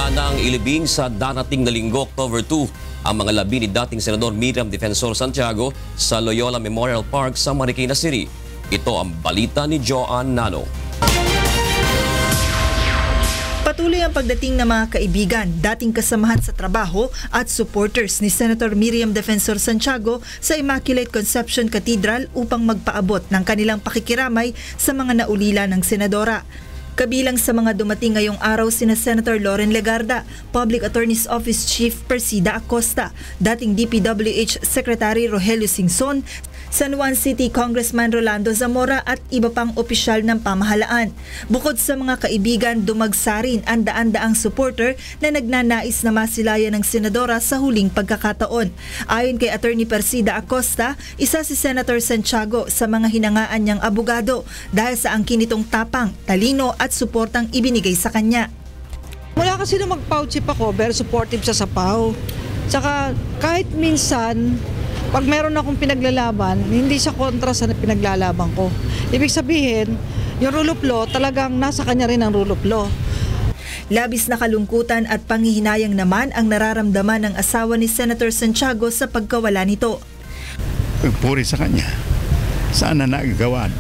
Handa nang ilibing sa darating na linggo, October 2, ang mga labi ni dating Senador Miriam Defensor Santiago sa Loyola Memorial Park sa Marikina City. Ito ang balita ni Joanne Nano. Patuloy ang pagdating ng mga kaibigan, dating kasamahan sa trabaho at supporters ni Senator Miriam Defensor Santiago sa Immaculate Conception Cathedral upang magpaabot ng kanilang pakikiramay sa mga naulila ng senadora. Kabilang sa mga dumating ngayong araw sina Senator Loren Legarda, Public Attorney's Office Chief Persida Acosta, dating DPWH Secretary Rogelio Singson, San Juan City Congressman Rolando Zamora at iba pang opisyal ng pamahalaan. Bukod sa mga kaibigan, dumagsa rin ang daan-daang supporter na nagnanais na masilayan ng senadora sa huling pagkakataon. Ayon kay Attorney Persida Acosta, isa si Senator Santiago sa mga hinangaan niyang abogado dahil sa angkin nitong tapang, talino at suportang ibinigay sa kanya. Mula kasi na mag-PAW chief ako, very supportive siya sa PAW. Tsaka kahit minsan, pag meron akong pinaglalaban, hindi siya kontra sa pinaglalaban ko. Ibig sabihin, yung rule of law, talagang nasa kanya rin ang rule of law. Labis na kalungkutan at panghihinayang naman ang nararamdaman ng asawa ni Senator Santiago sa pagkawala nito. Pagpuri sa kanya, sana nagagawa.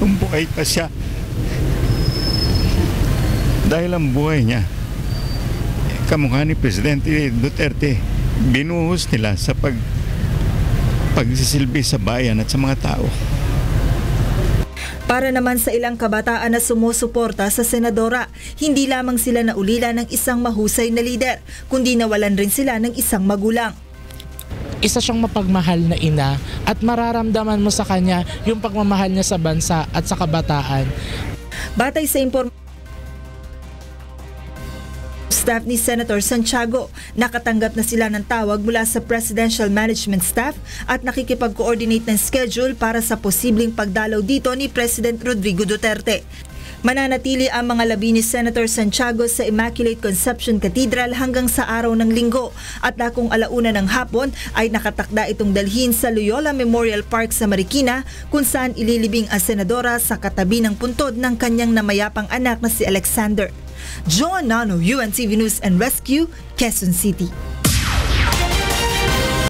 Kung buhay pa siya, dahil ang buhay niya, kamukha ni Presidente Duterte, binuhos nila sa pagsisilbi sa bayan at sa mga tao. Para naman sa ilang kabataan na sumusuporta sa senadora, hindi lamang sila naulila ng isang mahusay na lider, kundi nawalan rin sila ng isang magulang. Isa siyang mapagmahal na ina at mararamdaman mo sa kanya yung pagmamahal niya sa bansa at sa kabataan. Batay sa staff ni Senator Santiago, nakatanggap na sila ng tawag mula sa Presidential Management Staff at nakikipag-coordinate ng schedule para sa posibleng pagdalaw dito ni President Rodrigo Duterte. Mananatili ang mga labi ni Senator Santiago sa Immaculate Conception Cathedral hanggang sa araw ng linggo at kung 1:00 ng hapon ay nakatakda itong dalhin sa Loyola Memorial Park sa Marikina kung saan ililibing ang senadora sa katabi ng puntod ng kanyang namayapang anak na si Alexander. Joanne Nano, UNTV News and Rescue, Quezon City.